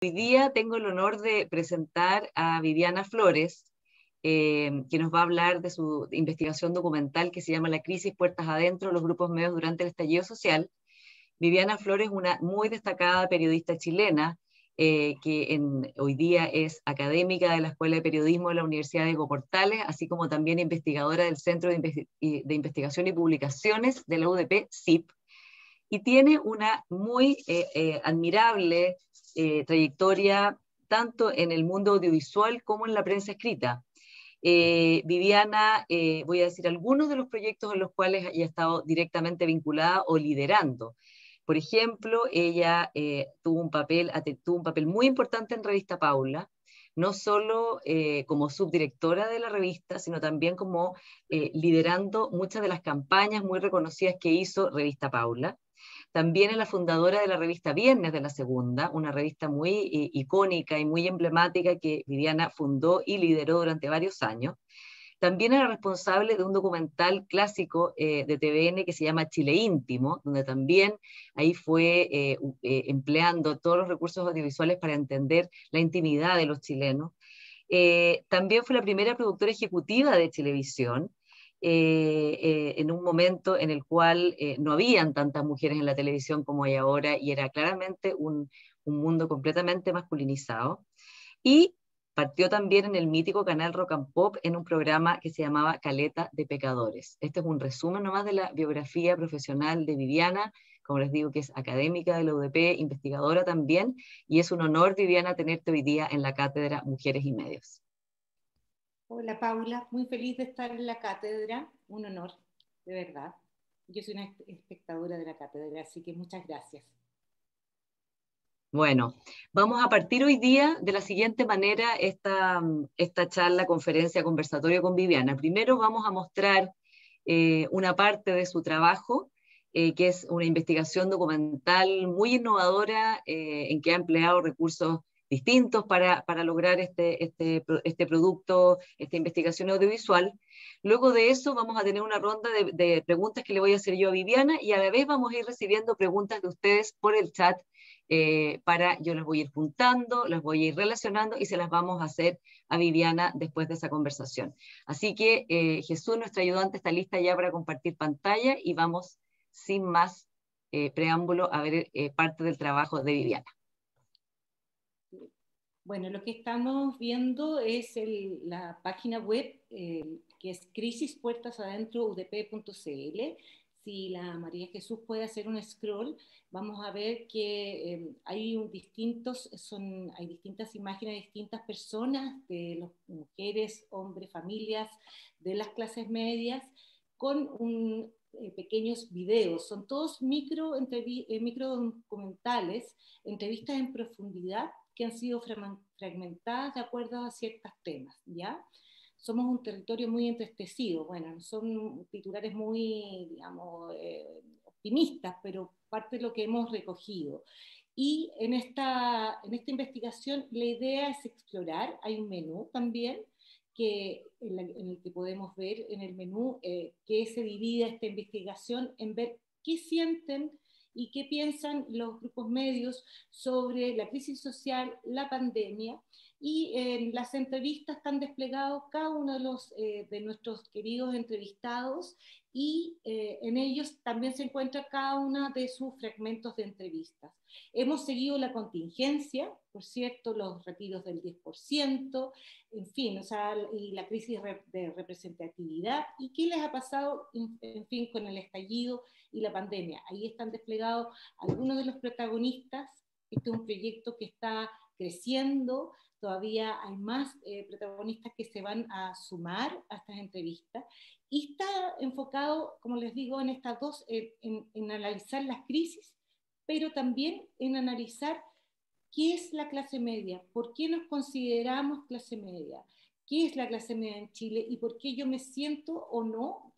Hoy día tengo el honor de presentar a Viviana Flores, que nos va a hablar de su investigación documental que se llama La crisis puertas adentro, los grupos medios durante el estallido social. Viviana Flores es una muy destacada periodista chilena, hoy día es académica de la Escuela de Periodismo de la Universidad de Diego Portales, así como también investigadora del Centro de Investigación y Publicaciones de la UDP, CIP, y tiene una muy admirable trayectoria tanto en el mundo audiovisual como en la prensa escrita. Viviana, voy a decir algunos de los proyectos en los cuales haya estado directamente vinculada o liderando. Por ejemplo, ella tuvo un papel muy importante en Revista Paula, no solo como subdirectora de la revista, sino también como liderando muchas de las campañas muy reconocidas que hizo Revista Paula. También es la fundadora de la revista Viernes de la Segunda, una revista muy icónica y muy emblemática que Viviana fundó y lideró durante varios años. También era responsable de un documental clásico de TVN que se llama Chile Íntimo, donde también ahí fue empleando todos los recursos audiovisuales para entender la intimidad de los chilenos. También fue la primera productora ejecutiva de Chilevisión, en un momento en el cual no habían tantas mujeres en la televisión como hay ahora y era claramente un mundo completamente masculinizado. Y partió también en el mítico canal Rock and Pop en un programa que se llamaba Caleta de Pecadores. Este es un resumen nomás de la biografía profesional de Viviana, como les digo que es académica de la UDP, investigadora también, y es un honor, Viviana, tenerte hoy día en la cátedra Mujeres y Medios. Hola Paula, muy feliz de estar en la cátedra, un honor, de verdad. Yo soy una espectadora de la cátedra, así que muchas gracias. Bueno, vamos a partir hoy día de la siguiente manera esta charla, conferencia, conversatorio con Viviana. Primero vamos a mostrar una parte de su trabajo, que es una investigación documental muy innovadora en que ha empleado recursos distintos para lograr este producto, esta investigación audiovisual. Luego de eso vamos a tener una ronda de preguntas que le voy a hacer yo a Viviana y a la vez vamos a ir recibiendo preguntas de ustedes por el chat. Yo las voy a ir juntando, las voy a ir relacionando y se las vamos a hacer a Viviana después de esa conversación. Así que Jesús, nuestra ayudante, está lista ya para compartir pantalla y vamos sin más preámbulo a ver parte del trabajo de Viviana. Bueno, lo que estamos viendo es la página web que es crisispuertasadentro.udp.cl. Si la María Jesús puede hacer un scroll, vamos a ver que hay distintas imágenes de distintas personas, de las mujeres, hombres, familias, de las clases medias, con pequeños videos. Son todos micro documentales, entrevistas en profundidad que han sido fragmentadas de acuerdo a ciertos temas, ¿ya? Somos un territorio muy entristecido, bueno, son titulares muy, digamos, optimistas, pero parte de lo que hemos recogido. Y en esta investigación la idea es explorar, hay un menú también, en el que podemos ver en el menú que se divide esta investigación en ver qué sienten y qué piensan los grupos medios sobre la crisis social, la pandemia, y en las entrevistas están desplegados cada uno de nuestros queridos entrevistados y en ellos también se encuentra cada uno de sus fragmentos de entrevistas. Hemos seguido la contingencia, por cierto, los retiros del 10%, en fin, o sea, y la crisis de representatividad, y qué les ha pasado, en fin, con el estallido y la pandemia. Ahí están desplegados algunos de los protagonistas. Este es un proyecto que está creciendo, todavía hay más protagonistas que se van a sumar a estas entrevistas, y está enfocado, como les digo, en estas dos, en analizar las crisis, pero también en analizar qué es la clase media, por qué nos consideramos clase media, qué es la clase media en Chile y por qué yo me siento o no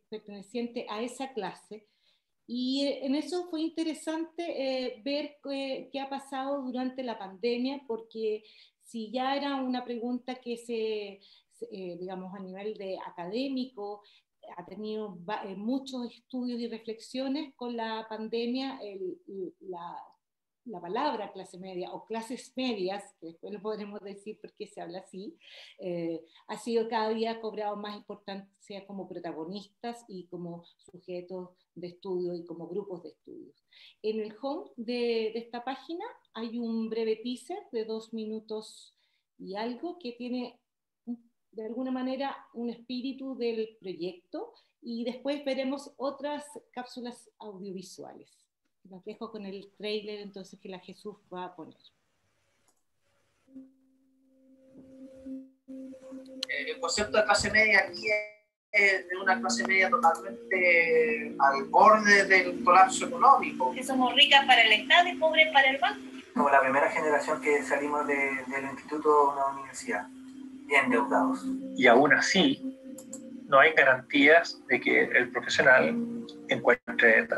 perteneciente a esa clase. Y en eso fue interesante ver qué ha pasado durante la pandemia, porque si ya era una pregunta que digamos, a nivel de académico, ha tenido muchos estudios y reflexiones con la pandemia, la la palabra clase media o clases medias, que después lo podremos decir porque se habla así, ha sido cada día cobrado más importancia como protagonistas y como sujetos de estudio y como grupos de estudios. En el home de esta página hay un breve teaser de 2 minutos y algo que tiene de alguna manera un espíritu del proyecto, y después veremos otras cápsulas audiovisuales. Los dejo con el trailer entonces que la Jesús va a poner. El concepto de clase media aquí es de una clase media totalmente al borde del colapso económico. Que somos ricas para el Estado y pobres para el banco. Como la primera generación que salimos del instituto a una universidad, bien endeudados. Y aún así, no hay garantías de que el profesional encuentre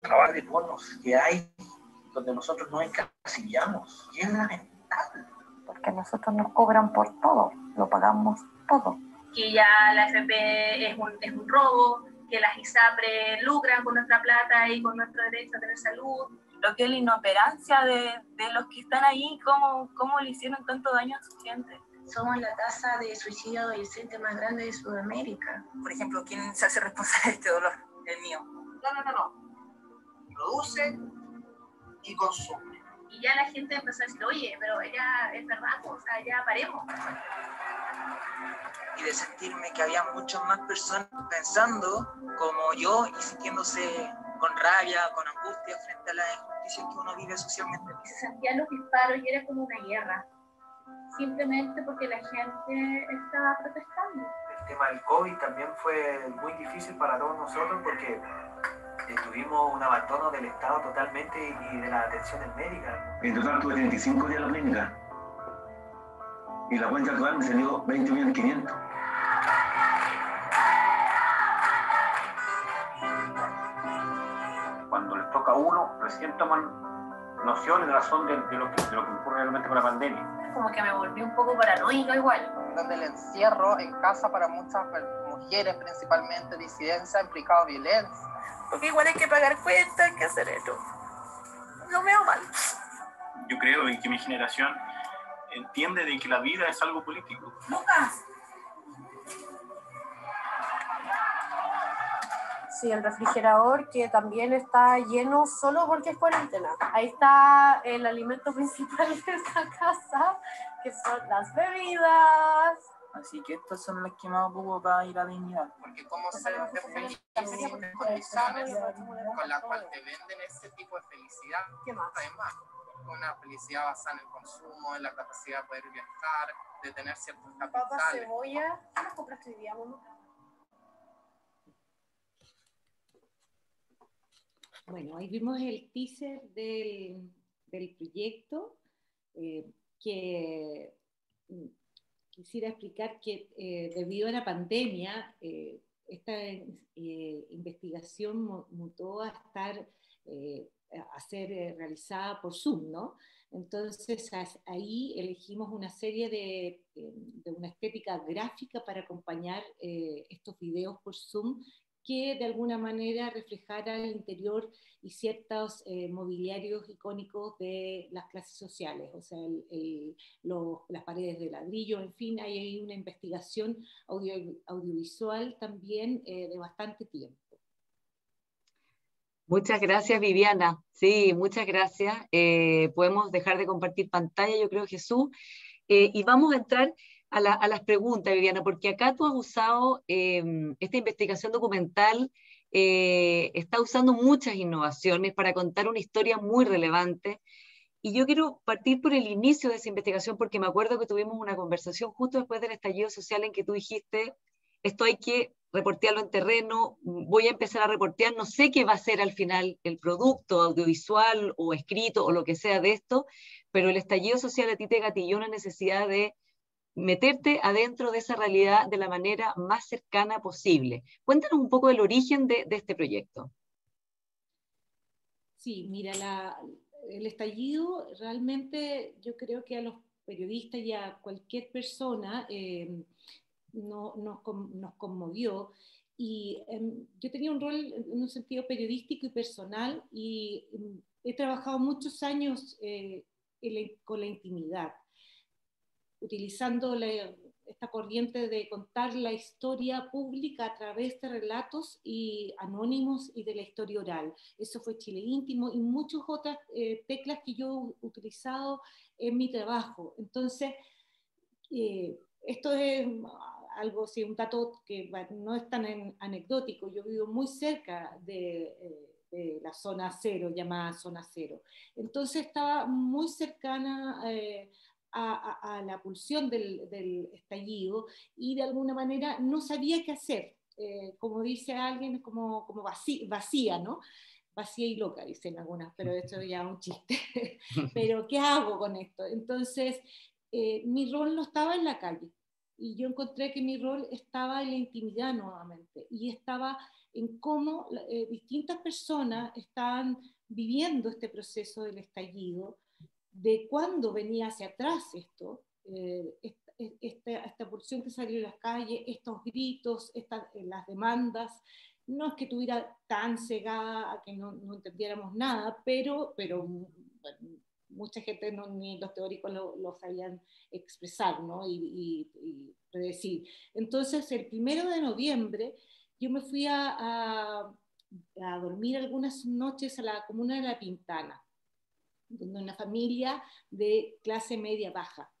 trabajo de bonos que hay donde nosotros no encasillamos. Y es lamentable. Porque a nosotros nos cobran por todo, lo pagamos todo. Que ya la FP es un robo, que las ISAPRE lucran con nuestra plata y con nuestro derecho a tener salud. Lo que es la inoperancia de los que están ahí, cómo le hicieron tanto daño a su gente. Somos la tasa de suicidio adolescente más grande de Sudamérica. Por ejemplo, ¿quién se hace responsable de este dolor? El mío. No. Produce y consume. Y ya la gente empezó a decir, oye, pero ya es verdad, o sea, ya paremos. Y de sentirme que había muchas más personas pensando como yo y sintiéndose con rabia, con angustia frente a las injusticias que uno vive socialmente. Y se sentían los disparos y era como una guerra, simplemente porque la gente estaba protestando. El tema del COVID también fue muy difícil para todos nosotros porque tuvimos un abandono del Estado totalmente y de las atenciones médicas. En total tuve 35 días en la clínica y la cuenta actual me salió 20.500.000. Cuando les toca a uno, recién toman noción y razón de lo que ocurre realmente con la pandemia. Como que me volví un poco paranoica igual. Donde el encierro en casa para muchas mujeres, principalmente disidencias, ha implicado violencia. Porque igual hay que pagar cuentas, hay que hacer esto. No me veo mal. Yo creo que mi generación entiende de que la vida es algo político. ¡Lucas! Sí, el refrigerador que también está lleno solo porque es cuarentena. Ahí está el alimento principal de esta casa, que son las bebidas. Así que estas son las que más ocupo para ir a dignidad. Porque como ser feliz en condiciones con las cuales te venden ese tipo de felicidad, ¿qué más? Además, una felicidad basada en el consumo, en la capacidad de poder viajar, de tener ciertos capitales. Papa, cebolla, ¿qué nos compraste hoy día, mamá? Bueno, ahí vimos el teaser del proyecto, que quisiera explicar que debido a la pandemia, esta investigación mutó a ser realizada por Zoom, ¿no? Entonces ahí elegimos una serie de una estética gráfica para acompañar estos videos por Zoom, que de alguna manera reflejara el interior y ciertos mobiliarios icónicos de las clases sociales, o sea, las paredes de ladrillo, en fin, hay ahí una investigación audiovisual también de bastante tiempo. Muchas gracias, Viviana. Sí, muchas gracias. Podemos dejar de compartir pantalla, yo creo, Jesús. Y vamos a entrar a las preguntas, Viviana, porque acá tú has usado esta investigación documental, está usando muchas innovaciones para contar una historia muy relevante. Y yo quiero partir por el inicio de esa investigación, porque me acuerdo que tuvimos una conversación justo después del estallido social en que tú dijiste, esto hay que reportearlo en terreno, voy a empezar a reportear, no sé qué va a ser al final el producto audiovisual o escrito o lo que sea de esto, pero el estallido social a ti te gatilló una necesidad de meterte adentro de esa realidad de la manera más cercana posible. Cuéntanos un poco del origen de este proyecto. Sí, mira, el estallido realmente yo creo que a los periodistas y a cualquier persona nos conmovió, y yo tenía un rol en un sentido periodístico y personal, y he trabajado muchos años con la intimidad, utilizando esta corriente de contar la historia pública a través de relatos y anónimos y de la historia oral. Eso fue Chile Íntimo y muchas otras teclas que yo he utilizado en mi trabajo. Entonces, esto es algo, sí, un dato que no es tan anecdótico. Yo vivo muy cerca de la zona cero, llamada zona cero. Entonces estaba muy cercana a la pulsión del estallido y de alguna manera no sabía qué hacer. Como dice alguien, como vacía, ¿no? Vacía y loca, dicen algunas, pero esto ya es un chiste. Pero ¿qué hago con esto? Entonces, mi rol no estaba en la calle. Y yo encontré que mi rol estaba en la intimidad nuevamente. Y estaba en cómo distintas personas estaban viviendo este proceso del estallido, de cuándo venía hacia atrás esto, esta pulsión que salió de las calles, estos gritos, las demandas. No es que estuviera tan cegada a que no entendiéramos nada, pero bueno, mucha gente ni los teóricos lo sabían expresar, ¿no? y predecir. Entonces, el 1 de noviembre, yo me fui a dormir algunas noches a la comuna de La Pintana, donde una familia de clase media baja.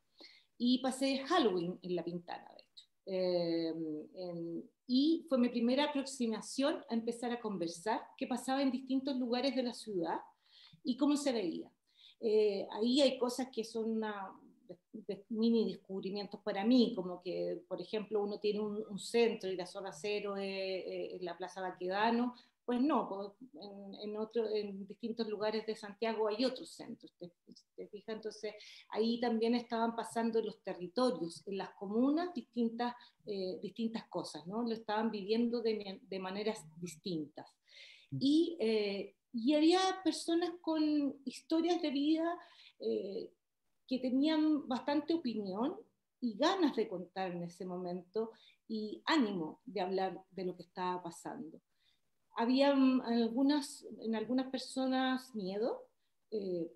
Y pasé Halloween en La Pintana, de hecho. Y fue mi primera aproximación a empezar a conversar qué pasaba en distintos lugares de la ciudad y cómo se veía. Ahí hay cosas que son mini descubrimientos para mí, como que, por ejemplo, uno tiene un centro y la zona cero es la Plaza Baquedano. Pues no, pues en distintos lugares de Santiago hay otros centros, ¿te fijas? Entonces ahí también estaban pasando en los territorios, en las comunas, distintas cosas, ¿no? Lo estaban viviendo de maneras distintas. Y había personas con historias de vida que tenían bastante opinión y ganas de contar en ese momento y ánimo de hablar de lo que estaba pasando. Había en algunas personas miedo,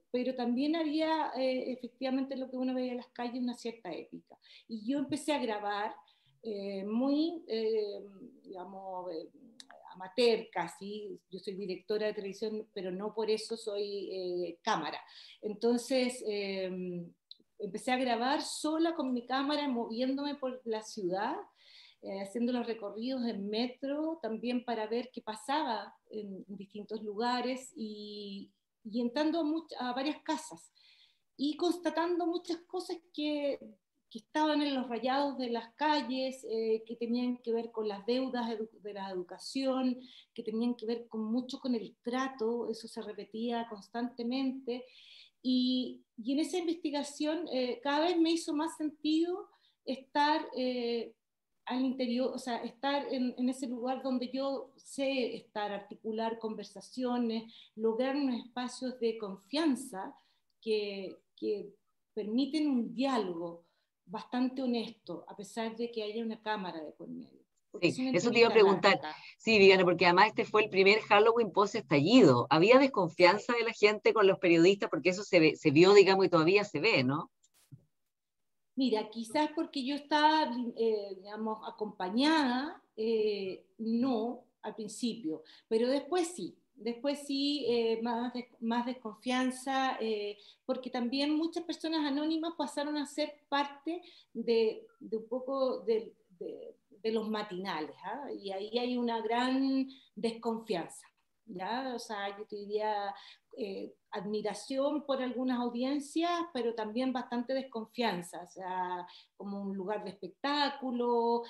pero también había efectivamente lo que uno veía en las calles, una cierta épica. Y yo empecé a grabar muy, digamos, amateur casi. Yo soy directora de televisión, pero no por eso soy cámara. Entonces empecé a grabar sola con mi cámara, moviéndome por la ciudad, haciendo los recorridos en metro, también para ver qué pasaba en distintos lugares y entrando a varias casas y constatando muchas cosas que estaban en los rayados de las calles, que tenían que ver con las deudas de la educación, que tenían que ver mucho con el trato. Eso se repetía constantemente. Y en esa investigación cada vez me hizo más sentido estar al interior, o sea, estar en ese lugar donde yo sé estar, articular conversaciones, lograr unos espacios de confianza que permiten un diálogo bastante honesto, a pesar de que haya una cámara de por medio. Sí, eso te iba a preguntar. Sí, Viviana, porque además este fue el primer Halloween post-estallido. ¿Había desconfianza de la gente con los periodistas? Porque eso se vio, digamos, y todavía se ve, ¿no? Mira, quizás porque yo estaba, digamos, acompañada, no al principio, pero después sí. Después sí, más desconfianza, porque también muchas personas anónimas pasaron a ser parte de un poco de los matinales, ¿eh? Y ahí hay una gran desconfianza, ¿ya? O sea, yo te diría admiración por algunas audiencias, pero también bastante desconfianza, o sea, como un lugar de espectáculo,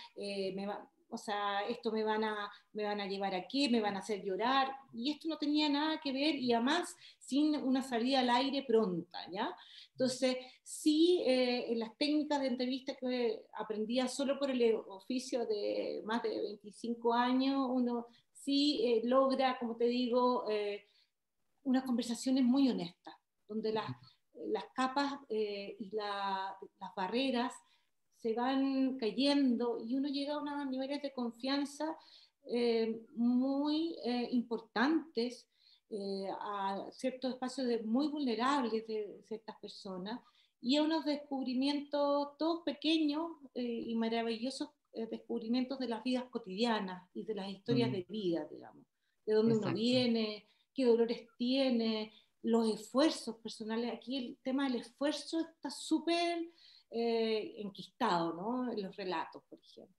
o sea, esto me van a llevar aquí, me van a hacer llorar, y esto no tenía nada que ver, y además sin una salida al aire pronta, ¿ya? Entonces, sí, en las técnicas de entrevista que aprendía solo por el oficio de más de 25 años, uno sí logra, como te digo, unas conversaciones muy honestas, donde las capas y las barreras se van cayendo y uno llega a unos niveles de confianza muy importantes a ciertos espacios muy vulnerables de ciertas personas, y a unos descubrimientos todos pequeños y maravillosos descubrimientos de las vidas cotidianas y de las historias de vida, digamos, de dónde uno viene, qué dolores tiene, los esfuerzos personales. Aquí el tema del esfuerzo está súper enquistado, ¿no? En los relatos, por ejemplo.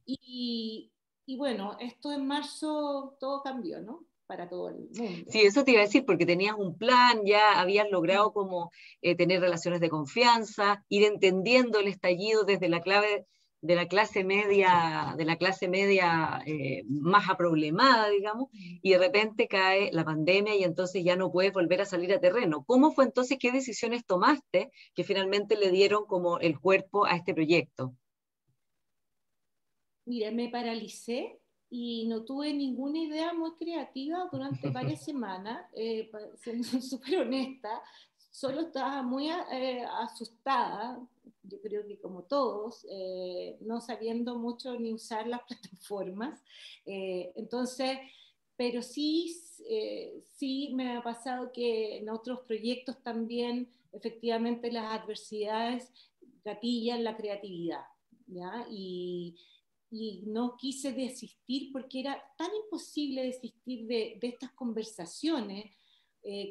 Y bueno, esto en marzo todo cambió, ¿no? Para todo el mundo. Sí, eso te iba a decir, porque tenías un plan, ya habías logrado como tener relaciones de confianza, ir entendiendo el estallido desde la clave de la clase media, más aproblemada, digamos, y de repente cae la pandemia y entonces ya no puedes volver a salir a terreno. ¿Cómo fue entonces, qué decisiones tomaste que finalmente le dieron como el cuerpo a este proyecto? Mira, me paralicé y no tuve ninguna idea muy creativa durante varias semanas, siendo súper honesta. Solo estaba muy asustada, yo creo que como todos, no sabiendo mucho ni usar las plataformas. Entonces, pero sí me ha pasado que en otros proyectos también, efectivamente, las adversidades gatillan la creatividad, ¿ya? Y no quise desistir porque era tan imposible desistir de estas conversaciones.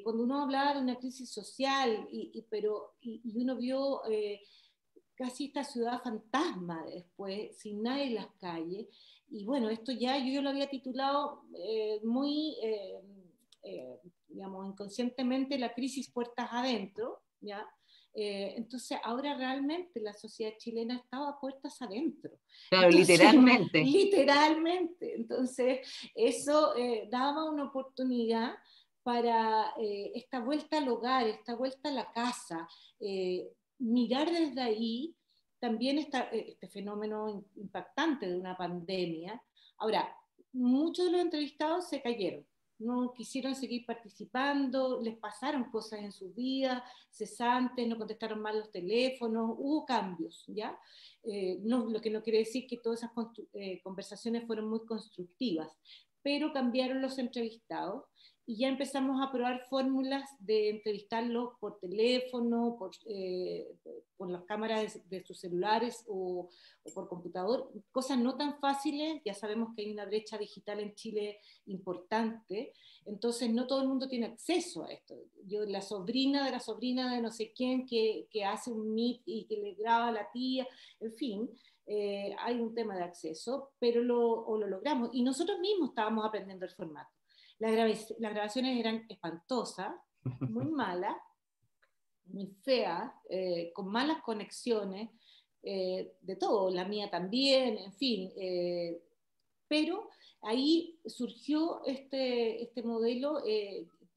Cuando uno hablaba de una crisis social y uno vio casi esta ciudad fantasma después, sin nadie en las calles, y bueno, esto ya yo lo había titulado digamos, inconscientemente, la crisis puertas adentro, ¿ya? Entonces ahora realmente la sociedad chilena estaba puertas adentro. Claro, entonces, literalmente. Literalmente. Entonces eso daba una oportunidad para esta vuelta al hogar, esta vuelta a la casa, mirar desde ahí también este fenómeno impactante de una pandemia. Ahora, muchos de los entrevistados se cayeron, no quisieron seguir participando, les pasaron cosas en sus vidas, cesantes, no contestaron mal los teléfonos, hubo cambios, ¿ya? Lo que no quiere decir que todas esas conversaciones fueron muy constructivas, pero cambiaron los entrevistados y ya empezamos a probar fórmulas de entrevistarlos por teléfono, por las cámaras de sus celulares o por computador, cosas no tan fáciles. Ya sabemos que hay una brecha digital en Chile importante, entonces no todo el mundo tiene acceso a esto. Yo, la sobrina de no sé quién que hace un Meet y que le graba a la tía, en fin, hay un tema de acceso, pero lo logramos, y nosotros mismos estábamos aprendiendo el formato. Las grabaciones eran espantosas, muy malas, muy feas, con malas conexiones, de todo, la mía también, en fin. Pero ahí surgió este modelo.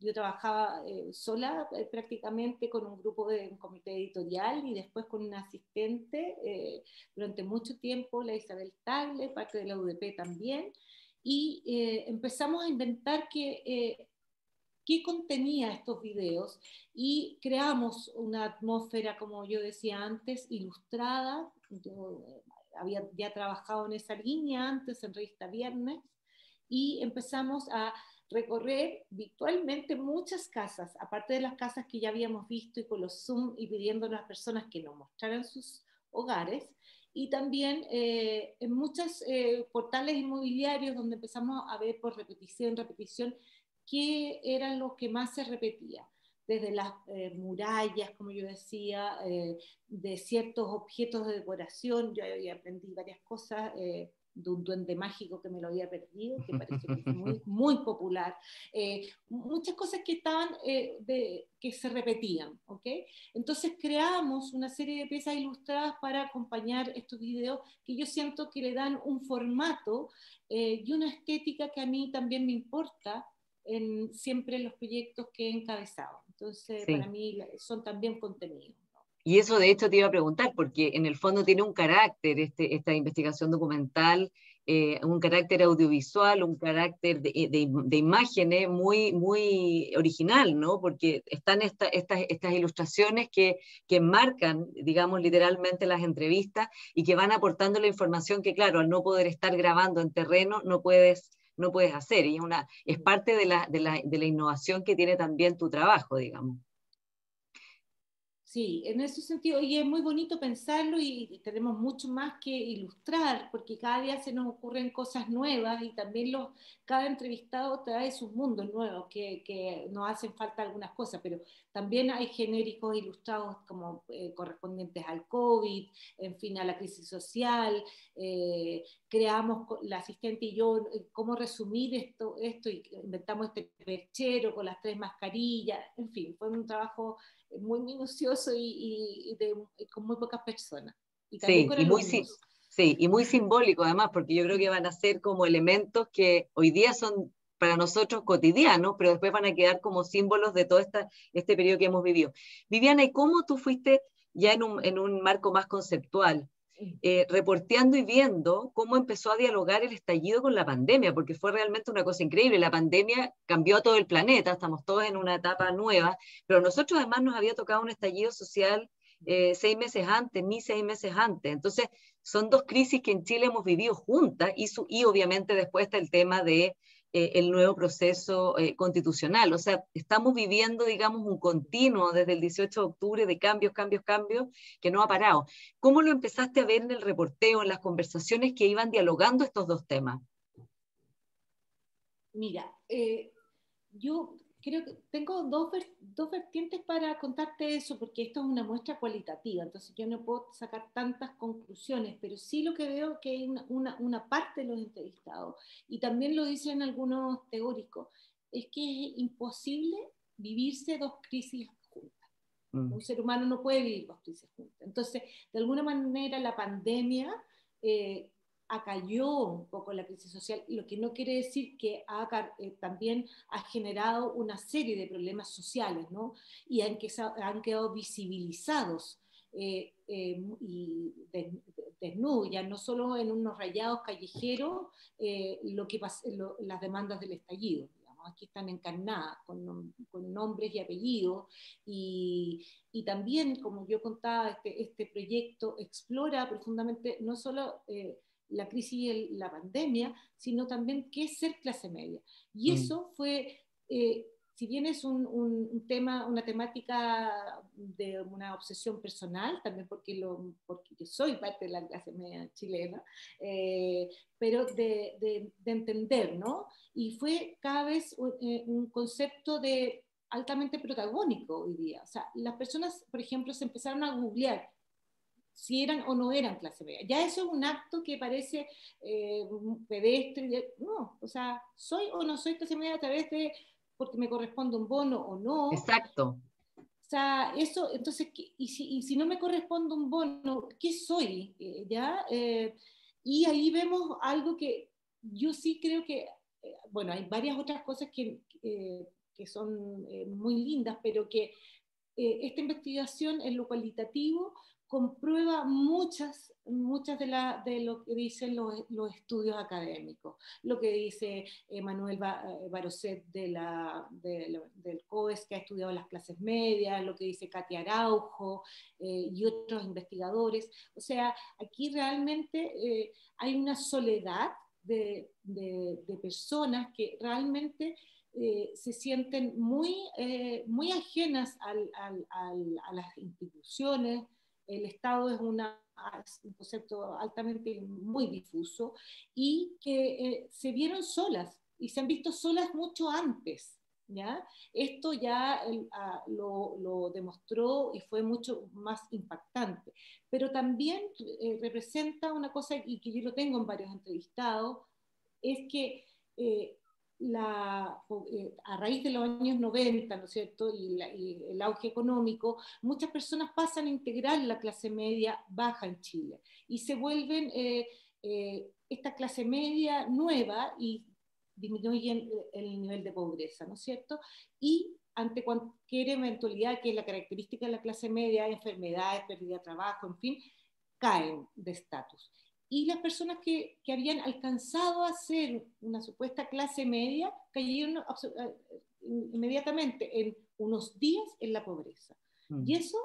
Yo trabajaba sola prácticamente con un grupo un comité editorial y después con una asistente durante mucho tiempo, la Isabel Tagle, parte de la UDP también. Y empezamos a inventar qué contenía estos videos y creamos una atmósfera, como yo decía antes, ilustrada. Yo había ya trabajado en esa línea antes en Revista Viernes y empezamos a recorrer virtualmente muchas casas, aparte de las casas que ya habíamos visto y con los Zoom y pidiendo a las personas que nos mostraran sus hogares. Y también en muchos portales inmobiliarios donde empezamos a ver por repetición, qué eran los que más se repetía, desde las murallas, como yo decía, de ciertos objetos de decoración. Yo había aprendido varias cosas de un duende mágico que me lo había perdido, que parece que es muy, muy popular. Muchas cosas que estaban, que se repetían, ¿ok? Entonces creamos una serie de piezas ilustradas para acompañar estos videos que yo siento que le dan un formato y una estética que a mí también me importa siempre en los proyectos que he encabezado. Entonces, sí, para mí son también contenidos. Y eso de hecho te iba a preguntar, porque en el fondo tiene un carácter, esta investigación documental, un carácter audiovisual, un carácter de imágenes muy, muy original, ¿no? Porque están estas ilustraciones que marcan, digamos, literalmente las entrevistas y que van aportando la información que, claro, al no poder estar grabando en terreno, no puedes no puedes hacer, y es parte de la innovación que tiene también tu trabajo, digamos. Sí, en ese sentido, y es muy bonito pensarlo y tenemos mucho más que ilustrar, porque cada día se nos ocurren cosas nuevas y también cada entrevistado trae sus mundos nuevos, que nos hacen falta algunas cosas, pero también hay genéricos ilustrados como correspondientes al COVID, en fin, a la crisis social, creamos, la asistente y yo, cómo resumir esto y inventamos este perchero con las 3 mascarillas, en fin, fue un trabajo muy minucioso y con muy pocas personas. Y también Sí, con y alumnos. sí, y muy simbólico además, porque yo creo que van a ser como elementos que hoy día son para nosotros cotidianos, pero después van a quedar como símbolos de todo este periodo que hemos vivido. Viviana, ¿y cómo tú fuiste ya en un marco más conceptual, reporteando y viendo cómo empezó a dialogar el estallido con la pandemia? Porque fue realmente una cosa increíble. La pandemia cambió a todo el planeta, estamos todos en una etapa nueva, pero nosotros además nos había tocado un estallido social 6 meses antes, ni 6 meses antes. Entonces, son 2 crisis que en Chile hemos vivido juntas y obviamente después está el tema de el nuevo proceso constitucional. O sea, estamos viviendo, digamos, un continuo desde el 18 de octubre de cambios, que no ha parado. ¿Cómo lo empezaste a ver en el reporteo, en las conversaciones que iban dialogando estos 2 temas? Mira, yo creo que tengo dos vertientes para contarte eso, porque esto es una muestra cualitativa, entonces yo no puedo sacar tantas conclusiones, pero sí lo que veo que hay una parte de los entrevistados, y también lo dicen algunos teóricos, es que es imposible vivirse 2 crisis juntas. Un ser humano no puede vivir 2 crisis juntas. Entonces, de alguna manera, la pandemia acalló un poco la crisis social, lo que no quiere decir que también ha generado una serie de problemas sociales, ¿no? Y han quedado visibilizados y desnudos, ya no solo en unos rayados callejeros, las demandas del estallido. Aquí están encarnadas con nombres y apellidos, y también, como yo contaba, este proyecto explora profundamente no solo la crisis y la pandemia, sino también qué es ser clase media. Y eso fue, si bien es un tema, una temática de una obsesión personal, también porque yo soy parte de la clase media chilena, pero de entender, ¿no? Y fue cada vez un concepto altamente protagónico hoy día. O sea, las personas, por ejemplo, se empezaron a googlear si eran o no eran clase media. Ya eso es un acto que parece pedestre. No, o sea, soy o no soy clase media a través de porque me corresponde un bono o no. Exacto. O sea, eso, entonces, y si no me corresponde un bono, ¿qué soy? ¿Ya? Y ahí vemos algo que yo sí creo que, bueno, hay varias otras cosas que son muy lindas, pero que esta investigación en lo cualitativo comprueba muchas de lo que dicen los estudios académicos, lo que dice Manuel Baroset del COES, que ha estudiado las clases medias, lo que dice Katia Araujo y otros investigadores. O sea, aquí realmente hay una soledad de personas que realmente se sienten muy ajenas a las instituciones. El Estado es un concepto altamente muy difuso, y que se vieron solas y se han visto solas mucho antes. ¿Ya? Esto ya lo demostró y fue mucho más impactante, pero también representa una cosa, y que yo lo tengo en varios entrevistados, es que a raíz de los años 90, ¿no es cierto?, y el auge económico, muchas personas pasan a integrar la clase media baja en Chile y se vuelven esta clase media nueva y disminuyen el nivel de pobreza, ¿no es cierto? Y ante cualquier eventualidad que es la característica de la clase media, enfermedades, pérdida de trabajo, en fin, caen de estatus. Y las personas que habían alcanzado a ser una supuesta clase media cayeron inmediatamente, en unos días, en la pobreza. Y eso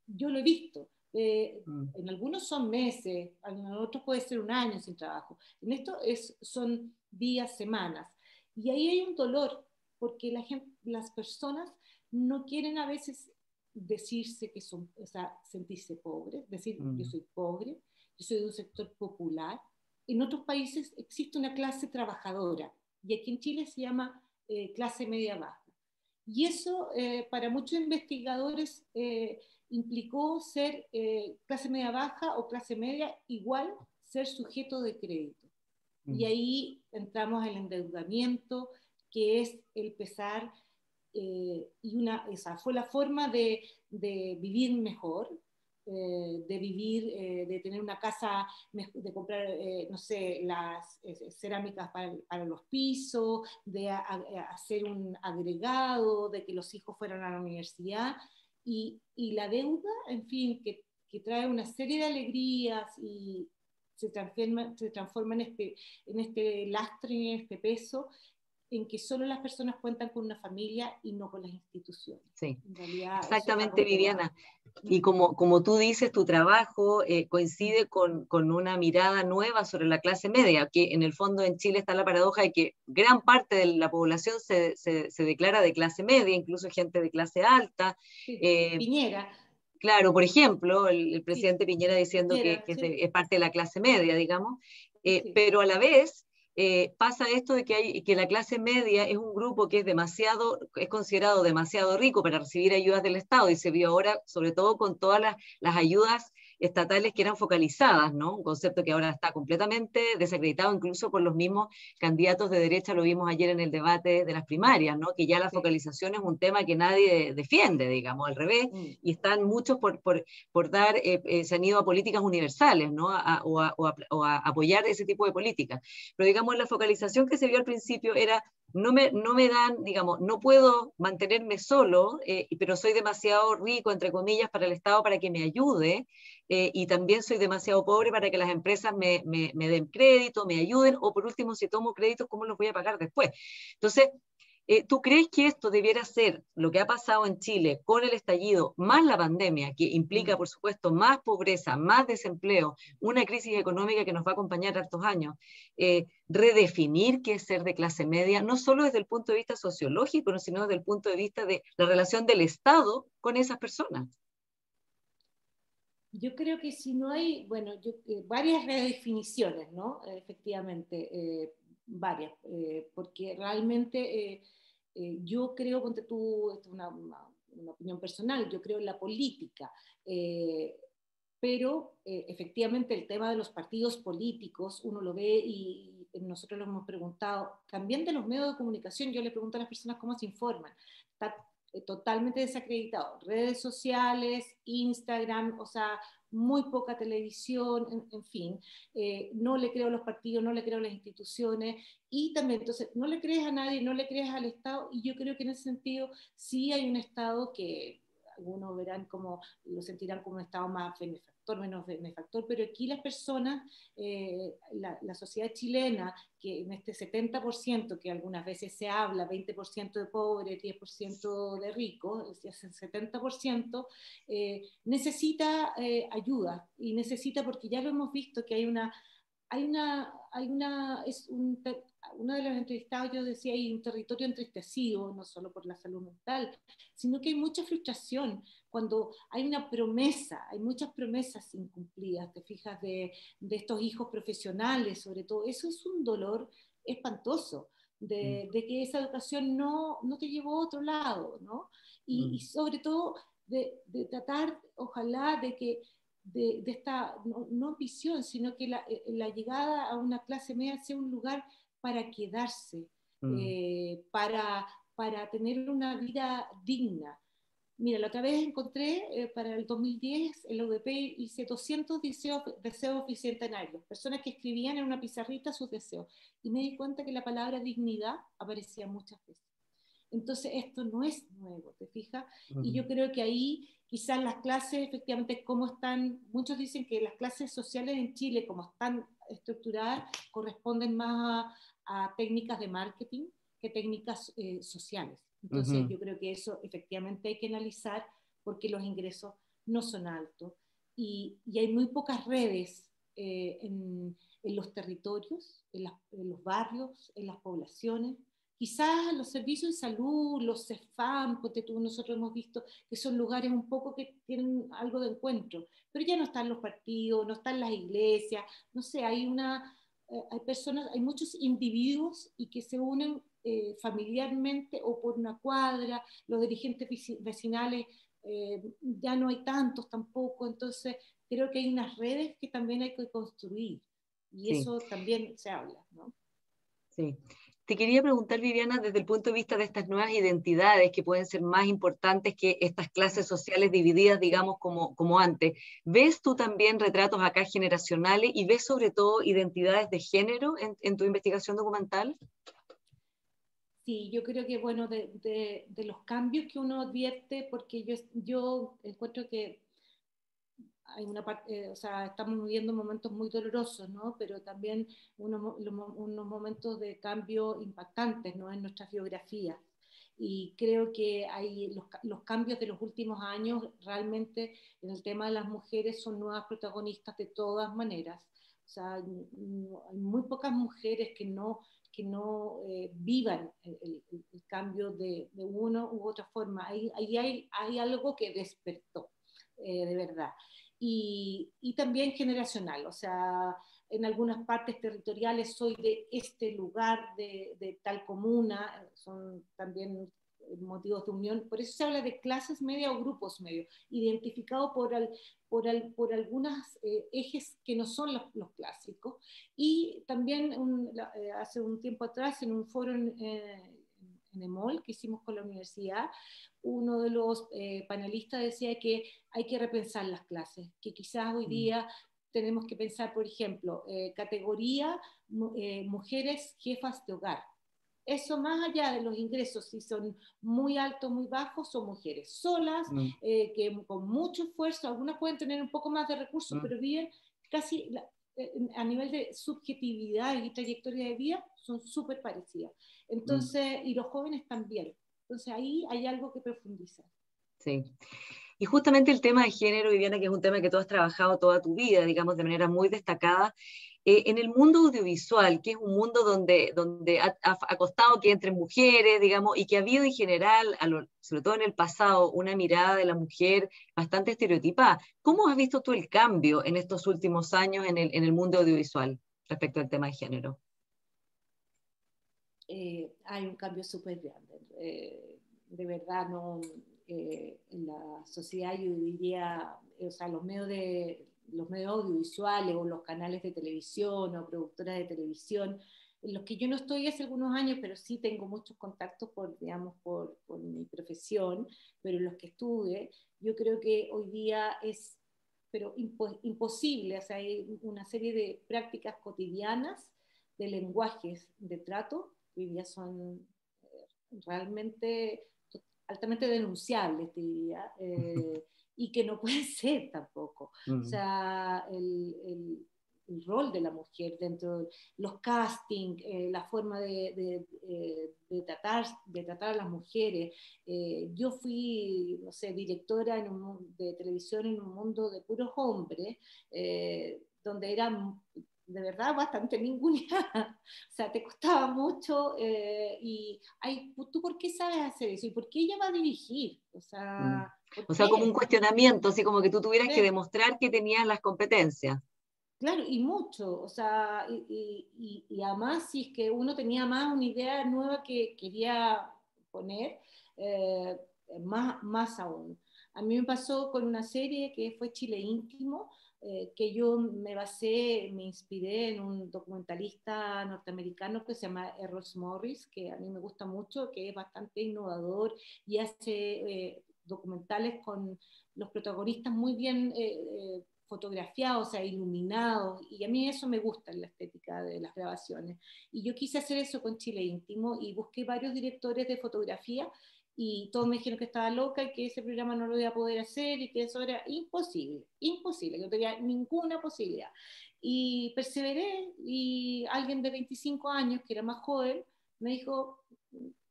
yo lo he visto. En algunos son meses, en otros puede ser un año sin trabajo. En esto son días, semanas. Y ahí hay un dolor, porque las personas no quieren a veces decirse que son, o sea, sentirse pobres, decir yo soy pobre, yo soy de un sector popular. En otros países existe una clase trabajadora, y aquí en Chile se llama clase media baja. Y eso para muchos investigadores implicó ser clase media baja o clase media igual ser sujeto de crédito. Y ahí entramos al endeudamiento, que es el pesar, y esa fue la forma de vivir mejor, de vivir, de tener una casa, de comprar, no sé, las cerámicas para los pisos, de hacer un agregado, de que los hijos fueran a la universidad, y la deuda, en fin, que trae una serie de alegrías y se transforma en este lastre y en este peso, en que solo las personas cuentan con una familia y no con las instituciones. Sí, en realidad, exactamente, Viviana. Y como tú dices, tu trabajo coincide con una mirada nueva sobre la clase media, que en el fondo en Chile está la paradoja de que gran parte de la población se declara de clase media, incluso gente de clase alta. Sí, Piñera. Claro, por ejemplo, el presidente Piñera diciendo que es parte de la clase media, digamos, pero a la vez pasa esto de que la clase media es un grupo que es considerado demasiado rico para recibir ayudas del Estado, y se vio ahora, sobre todo con todas las ayudas estatales que eran focalizadas, ¿no? Un concepto que ahora está completamente desacreditado, incluso por los mismos candidatos de derecha, lo vimos ayer en el debate de las primarias, ¿no? Que ya la focalización es un tema que nadie defiende, digamos, al revés, y están muchos por dar, se han ido a políticas universales, ¿no? O a apoyar ese tipo de políticas. Pero digamos, la focalización que se vio al principio era, no me dan, digamos, no puedo mantenerme solo, pero soy demasiado rico, entre comillas, para el Estado para que me ayude, y también soy demasiado pobre para que las empresas me den crédito, me ayuden, o por último, si tomo créditos, ¿cómo los voy a pagar después? Entonces, ¿tú crees que esto debiera ser lo que ha pasado en Chile con el estallido, más la pandemia, que implica, por supuesto, más pobreza, más desempleo, una crisis económica que nos va a acompañar hartos años, redefinir qué es ser de clase media, no solo desde el punto de vista sociológico, sino desde el punto de vista de la relación del Estado con esas personas? Yo creo que si no hay, bueno, varias redefiniciones, ¿no? Efectivamente, varias, porque realmente yo creo, ponte tú, esto es una opinión personal, yo creo en la política, pero efectivamente el tema de los partidos políticos, uno lo ve y nosotros lo hemos preguntado, también de los medios de comunicación, yo le pregunto a las personas cómo se informan, está totalmente desacreditado, redes sociales, Instagram, o sea, muy poca televisión, en fin, no le creo a los partidos, no le creo a las instituciones, y también, entonces, no le crees a nadie, no le crees al Estado, y yo creo que en ese sentido sí hay un Estado que algunos verán como, lo sentirán como un Estado más benefactor, menos benefactor, pero aquí las personas, la sociedad chilena, que en este 70% que algunas veces se habla, 20% de pobres, 10% de ricos, es el 70%, necesita ayuda, y necesita, porque ya lo hemos visto, que uno de los entrevistados yo decía, hay un territorio entristecido, no solo por la salud mental, sino que hay mucha frustración cuando hay una promesa, hay muchas promesas incumplidas, te fijas, de estos hijos profesionales, sobre todo, eso es un dolor espantoso, de que esa educación no te llevó a otro lado, ¿no? Y sobre todo de tratar, ojalá, de que de esta, no visión, sino que la llegada a una clase media sea un lugar para quedarse, para tener una vida digna. Mira, la otra vez encontré, para el 2010, en la UDP hice 200 deseos bicentenarios, personas que escribían en una pizarrita sus deseos, y me di cuenta que la palabra dignidad aparecía muchas veces. Entonces esto no es nuevo, ¿te fijas? Y yo creo que ahí quizás las clases, efectivamente, como están, muchos dicen que las clases sociales en Chile, como están estructuradas, corresponden más a técnicas de marketing que técnicas sociales. Entonces yo creo que eso efectivamente hay que analizar, porque los ingresos no son altos y hay muy pocas redes en los territorios, en los barrios, en las poblaciones. Quizás los servicios de salud, los CEFAM, nosotros hemos visto que son lugares un poco que tienen algo de encuentro, pero ya no están los partidos, no están las iglesias, no sé, hay personas, hay muchos individuos y que se unen familiarmente o por una cuadra, los dirigentes vecinales ya no hay tantos tampoco, entonces creo que hay unas redes que también hay que construir y Sí. eso también se habla, ¿no? Sí. Te quería preguntar, Viviana, desde el punto de vista de estas nuevas identidades que pueden ser más importantes que estas clases sociales divididas, digamos, como antes. ¿Ves tú también retratos acá generacionales y ves sobre todo identidades de género en tu investigación documental? Sí, yo creo que, bueno, de los cambios que uno advierte, porque yo encuentro que hay una parte, o sea, estamos viviendo momentos muy dolorosos, ¿no? Pero también unos momentos de cambio impactantes, ¿no? En nuestras biografías. Y creo que hay los cambios de los últimos años realmente en el tema de las mujeres son nuevas protagonistas de todas maneras. O sea, hay muy pocas mujeres que no vivan el cambio de una u otra forma. Hay algo que despertó, de verdad. Y también generacional, o sea, en algunas partes territoriales soy de este lugar, de tal comuna, son también motivos de unión, por eso se habla de clases medias o grupos medios, identificados por algunos ejes que no son los clásicos, y también hace un tiempo atrás en un foro en EMOL que hicimos con la universidad, uno de los panelistas decía que hay que repensar las clases, que quizás hoy día tenemos que pensar, por ejemplo, categoría mujeres jefas de hogar. Eso más allá de los ingresos, si son muy altos, muy bajos, son mujeres solas, que con mucho esfuerzo, algunas pueden tener un poco más de recursos, pero viven casi a nivel de subjetividad y trayectoria de vida, son súper parecidas. Entonces, y los jóvenes también. Entonces ahí hay algo que profundizar. Sí. Y justamente el tema de género, Viviana, que es un tema que tú has trabajado toda tu vida, digamos, de manera muy destacada, en el mundo audiovisual, que es un mundo donde ha costado que entren mujeres, digamos, y que ha habido en general, sobre todo en el pasado, una mirada de la mujer bastante estereotipada. ¿Cómo has visto tú el cambio en estos últimos años en el mundo audiovisual respecto al tema de género? Hay un cambio súper grande. De verdad, no, en la sociedad yo diría, o sea, los medios audiovisuales o los canales de televisión o productoras de televisión, en los que yo no estoy hace algunos años, pero sí tengo muchos contactos por mi profesión, pero en los que estuve, yo creo que hoy día es imposible, o sea, hay una serie de prácticas cotidianas, de lenguajes de trato, que hoy día son realmente altamente denunciables, te diría, y que no pueden ser tampoco. O sea, el rol de la mujer dentro de los castings, la forma de tratar a las mujeres. Yo fui, no sé, directora de televisión en un mundo de puros hombres, donde eran de verdad bastante ninguneada, o sea, te costaba mucho y ¿tú por qué sabes hacer eso? ¿Y por qué ella va a dirigir? O sea, como un cuestionamiento, así como que tú tuvieras que demostrar que tenías las competencias. Claro, y mucho, o sea, y además si es que uno tenía más una idea nueva que quería poner, más aún. A mí me pasó con una serie que fue Chile Íntimo, que yo me inspiré en un documentalista norteamericano que se llama Errol Morris, que a mí me gusta mucho, que es bastante innovador y hace documentales con los protagonistas muy bien fotografiados, o sea, iluminados, y a mí eso me gusta en la estética de las grabaciones. Y yo quise hacer eso con Chile Íntimo y busqué varios directores de fotografía y todos me dijeron que estaba loca y que ese programa no lo iba a poder hacer y que eso era imposible, que no tenía ninguna posibilidad. Y perseveré y alguien de 25 años, que era más joven, me dijo,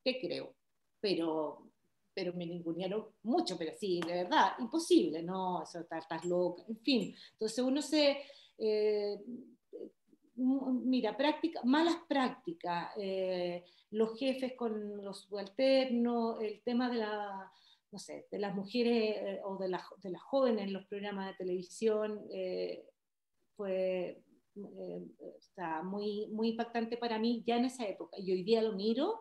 te creo, pero me ningunearon mucho, pero sí, de verdad, imposible, no, eso estás loca, en fin. Entonces uno mira, malas prácticas, los jefes con los subalternos, el tema de no sé, de las mujeres o de las jóvenes en los programas de televisión, fue muy, muy impactante para mí ya en esa época. Y hoy día lo miro,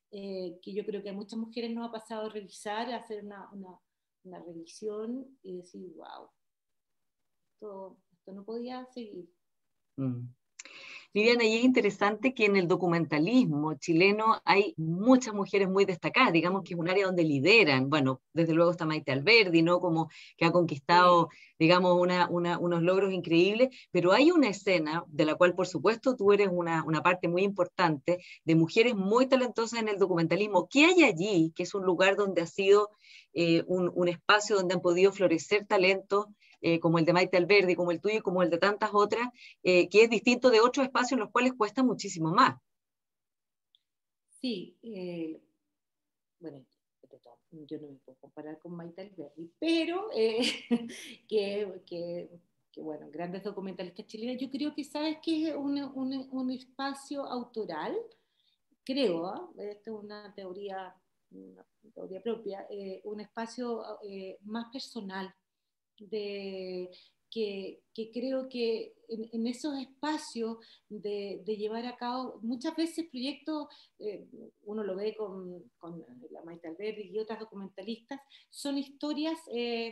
que yo creo que a muchas mujeres nos ha pasado a revisar, a hacer una revisión y decir, wow, esto no podía seguir. Viviana, y es interesante que en el documentalismo chileno hay muchas mujeres muy destacadas, digamos que es un área donde lideran, bueno, desde luego está Maite Alberdi, ¿no? Como que ha conquistado, digamos, unos logros increíbles, pero hay una escena de la cual, por supuesto, tú eres una parte muy importante, de mujeres muy talentosas en el documentalismo. ¿Qué hay allí, que es un lugar donde ha sido un espacio donde han podido florecer talentos, como el de Maite Alberdi, como el tuyo y como el de tantas otras, que es distinto de otros espacios en los cuales cuesta muchísimo más? Sí, bueno, yo no me puedo comparar con Maite Alberdi, pero que bueno, grandes documentalistas chilenos, yo creo que sabes que es un espacio autoral, creo, esta es una teoría propia, un espacio más personal, que creo que en esos espacios de llevar a cabo muchas veces proyectos, uno lo ve con la Maite Alberdi y otras documentalistas, son historias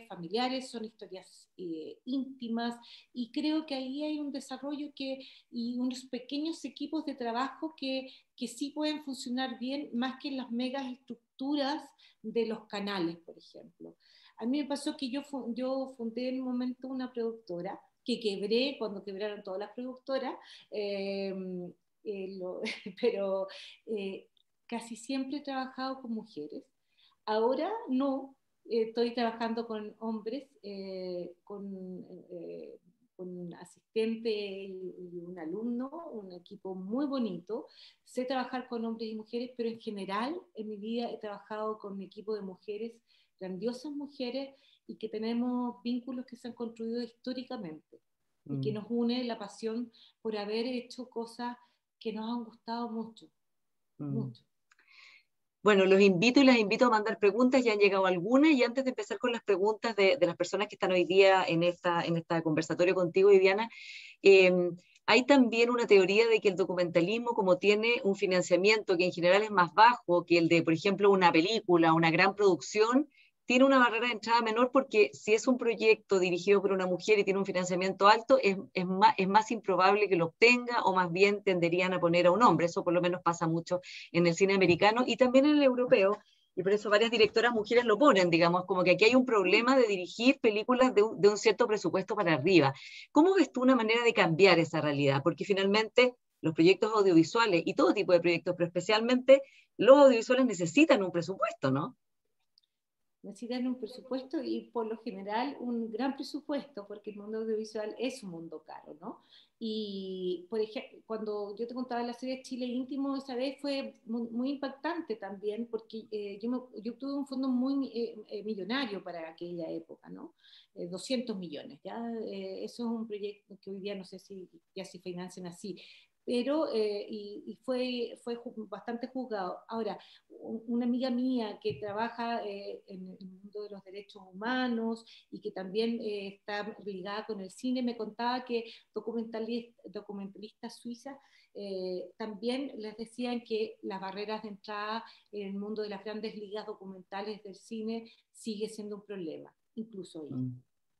familiares, son historias íntimas, y creo que ahí hay un desarrollo y unos pequeños equipos de trabajo que sí pueden funcionar bien, más que en las megas estructuras de los canales, por ejemplo. A mí me pasó que yo fundé en un momento una productora que quebré cuando quebraron todas las productoras, pero casi siempre he trabajado con mujeres. Ahora no, estoy trabajando con hombres, con un asistente y un alumno, un equipo muy bonito. Sé trabajar con hombres y mujeres, pero en general en mi vida he trabajado con un equipo de mujeres, grandiosas mujeres, y que tenemos vínculos que se han construido históricamente y que nos une la pasión por haber hecho cosas que nos han gustado mucho, mucho. Bueno, los invito y las invito a mandar preguntas, ya han llegado algunas, y antes de empezar con las preguntas de las personas que están hoy día en esta conversatorio contigo, Viviana, hay también una teoría de que el documentalismo, como tiene un financiamiento que en general es más bajo que el de, por ejemplo, una película, una gran producción, tiene una barrera de entrada menor, porque si es un proyecto dirigido por una mujer y tiene un financiamiento alto, es más improbable que lo obtenga, o más bien tenderían a poner a un hombre. Eso por lo menos pasa mucho en el cine americano y también en el europeo, y por eso varias directoras mujeres lo ponen, digamos, como que aquí hay un problema de dirigir películas de un cierto presupuesto para arriba. ¿Cómo ves tú una manera de cambiar esa realidad? Porque finalmente los proyectos audiovisuales y todo tipo de proyectos, pero especialmente los audiovisuales, necesitan un presupuesto, ¿no? Necesitan un presupuesto, y por lo general un gran presupuesto, porque el mundo audiovisual es un mundo caro, ¿no? Y, por ejemplo, cuando yo te contaba la serie Chile Íntimo, esa vez fue muy impactante también, porque yo tuve un fondo muy millonario para aquella época, ¿no? 200 millones, ¿ya? Eso es un proyecto que hoy día no sé si ya se financian así, pero y fue bastante juzgado. Ahora, una amiga mía que trabaja en el mundo de los derechos humanos y que también está ligada con el cine, me contaba que documentalistas suizas también les decían que las barreras de entrada en el mundo de las grandes ligas documentales del cine sigue siendo un problema, incluso hoy.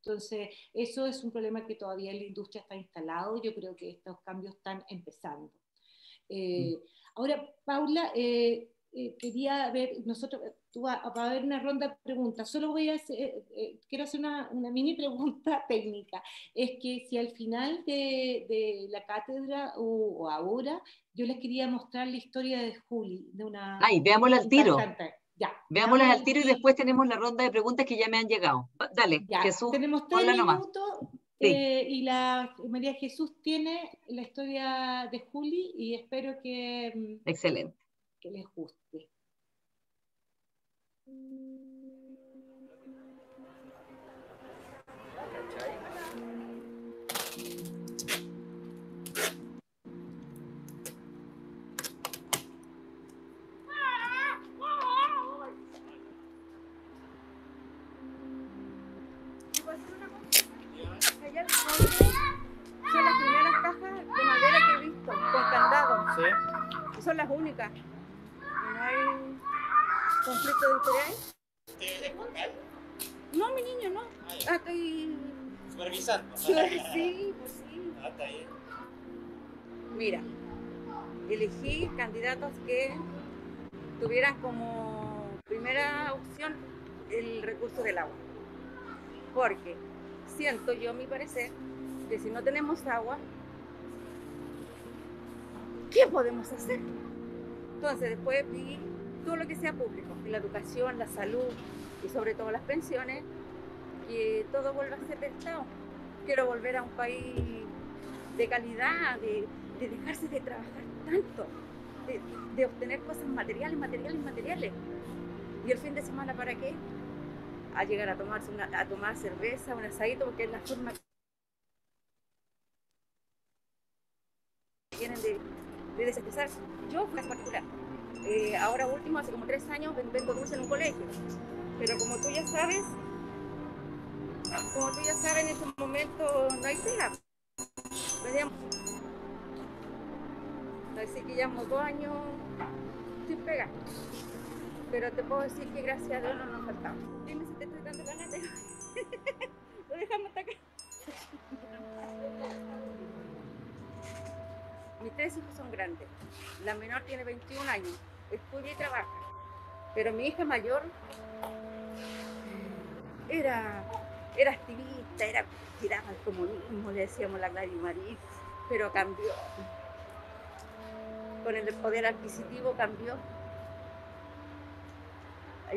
Entonces, eso es un problema que todavía en la industria está instalado. Yo creo que estos cambios están empezando. Ahora, Paula, quería ver, va a haber una ronda de preguntas. Solo quiero hacer una mini pregunta técnica. Es que si al final de la cátedra o ahora, yo les quería mostrar la historia de Juli, de una... Ay, veámosla al tiro. Ya, veámoslas al tiro y después tenemos la ronda de preguntas que ya me han llegado. Dale, ya, Jesús. Tenemos 3 minutos sí. Y la María Jesús tiene la historia de Juli, y espero que, excelente, que les guste. al fondo son las primeras cajas de madera que he visto, con candado. Sí. Son las únicas. No hay conflicto de interés. ¿De juntar? No, mi niño, no. Estoy Supervisando. Sí, pues sí. Está bien. Mira, elegí candidatos que tuvieran como primera opción el recurso del agua. Porque siento yo, a mi parecer, que si no tenemos agua, ¿qué podemos hacer? Entonces después vi todo lo que sea público, la educación, la salud y sobre todo las pensiones, que todo vuelva a ser del Estado. Quiero volver a un país de calidad, de dejarse de trabajar tanto, de obtener cosas materiales. ¿Y el fin de semana para qué? A llegar a tomar cerveza, un asadito, porque es la forma que tienen de desestresarse. Yo fui en particular. Ahora último, hace como 3 años, vendo dulce en un colegio. Pero como tú ya sabes, en este momento no hay pega. Así que llevamos 2 años sin pega. Pero te puedo decir que gracias a Dios no nos faltaba. Dime si te estoy dando la neta. Lo dejamos hasta acá. Mis 3 hijos son grandes. La menor tiene 21 años. Estudia y trabaja. Pero mi hija mayor era activista, tiraba al comunismo, le decíamos la Clarimaris, pero cambió. Con el poder adquisitivo cambió.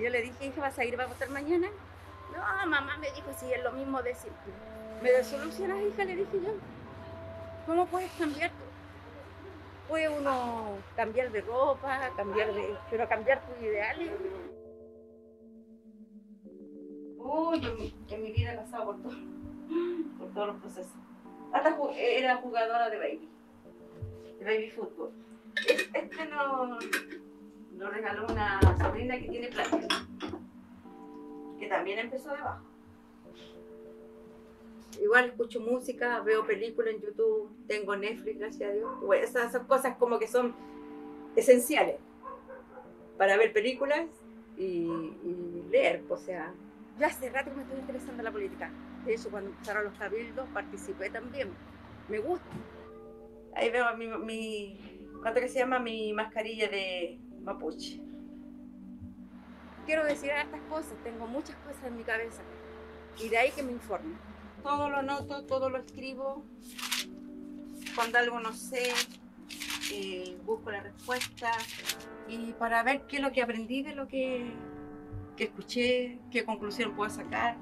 Yo le dije, hija, ¿vas a ir a votar mañana? No, mamá me dijo, sí, es lo mismo de siempre. ¿Me desolucionas, hija? Le dije yo. ¿Cómo puedes cambiar? Puede uno cambiar de ropa, pero cambiar tus ideales. Uy, en mi vida he pasado por todos los procesos. Hasta era jugadora de baby fútbol. Este lo regaló una sobrina que tiene plata, que también empezó de abajo. Igual escucho música, veo películas en YouTube, tengo Netflix, gracias a Dios. Bueno, esas cosas como que son esenciales para ver películas y leer. O sea, yo hace rato que me estoy interesando en la política. De hecho, cuando empezaron los cabildos, participé también. Me gusta. Ahí veo ¿cuánto que se llama? Mi mascarilla de mapuche. Quiero decir estas cosas, tengo muchas cosas en mi cabeza. Y de ahí que me informo. Todo lo anoto, todo lo escribo. Cuando algo no sé, busco la respuesta. Y para ver qué es lo que aprendí de lo que escuché, qué conclusión puedo sacar.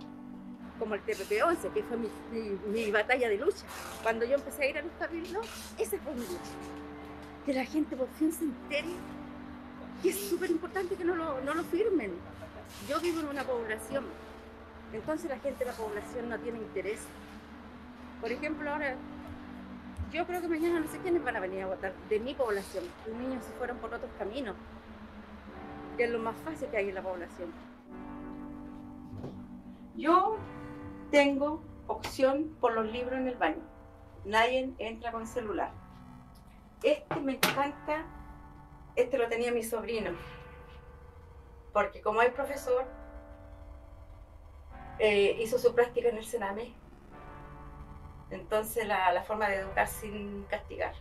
Como el TPP-11, que fue mi batalla de lucha. Cuando yo empecé a ir a los cabildos, esa fue mi lucha. Que la gente por fin se entere. Y es súper importante que no lo firmen. Yo vivo en una población, entonces la gente de la población no tiene interés. Por ejemplo, ahora, yo creo que mañana no sé quiénes van a venir a votar de mi población. Los niños se fueron por otros caminos, que es lo más fácil que hay en la población. Yo tengo opción por los libros en el baño. Nadie entra con celular. Este me encanta. Este lo tenía mi sobrino, porque como es profesor, hizo su práctica en el Sename. Entonces la forma de educar sin castigar.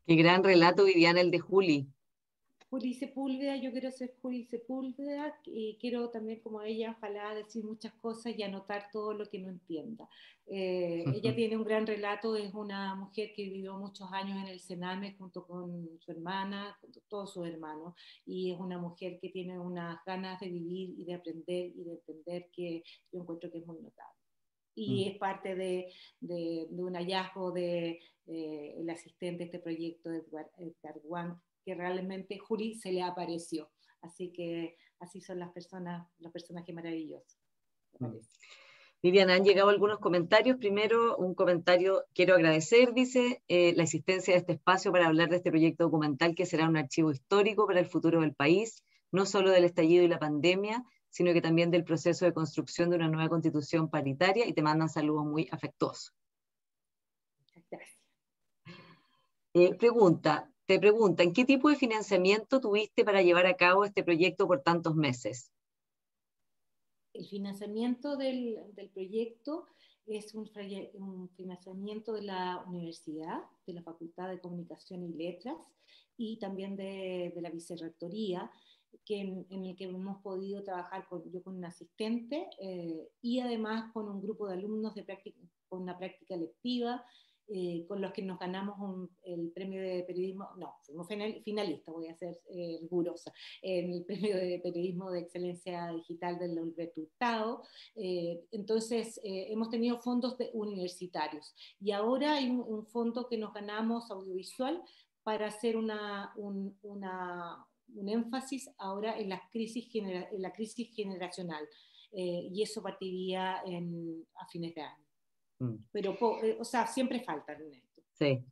Qué gran relato, Viviana, el de Juli. Juli Sepúlveda, yo quiero ser Juli Sepúlveda y quiero también como ella, ojalá decir muchas cosas y anotar todo lo que no entienda. Ella tiene un gran relato, es una mujer que vivió muchos años en el Sename junto con su hermana, con todos sus hermanos, y es una mujer que tiene unas ganas de vivir y de aprender y de entender que yo encuentro que es muy notable. Y es parte de un hallazgo de el asistente de este proyecto, Edgar Wang, que realmente Juli se le apareció. Así que así son los personajes maravillosos. Viviana, han llegado algunos comentarios. Primero, un comentario, quiero agradecer, dice, la existencia de este espacio para hablar de este proyecto documental que será un archivo histórico para el futuro del país, no solo del estallido y la pandemia, sino que también del proceso de construcción de una nueva constitución paritaria, y te mandan saludos muy afectuosos. Muchas gracias. Te preguntan, ¿qué tipo de financiamiento tuviste para llevar a cabo este proyecto por tantos meses? El financiamiento del proyecto es un financiamiento de la universidad, de la Facultad de Comunicación y Letras, y también de la Vicerrectoría, en el que hemos podido trabajar yo con un asistente y además con un grupo de alumnos con una práctica lectiva, con los que nos ganamos el premio de periodismo, no, fuimos finalistas, voy a ser rigurosa, en el premio de periodismo de excelencia digital del Alberto Hurtado. Entonces, hemos tenido fondos universitarios, y ahora hay un fondo que nos ganamos audiovisual para hacer un énfasis ahora en la crisis generacional, y eso partiría a fines de año. Pero, o sea, siempre faltan en esto. Sí.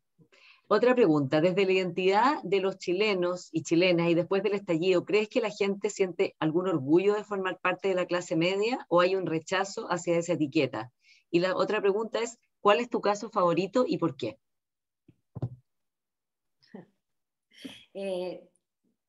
Otra pregunta, desde la identidad de los chilenos y chilenas y después del estallido, ¿crees que la gente siente algún orgullo de formar parte de la clase media o hay un rechazo hacia esa etiqueta? Y la otra pregunta es, ¿cuál es tu caso favorito y por qué?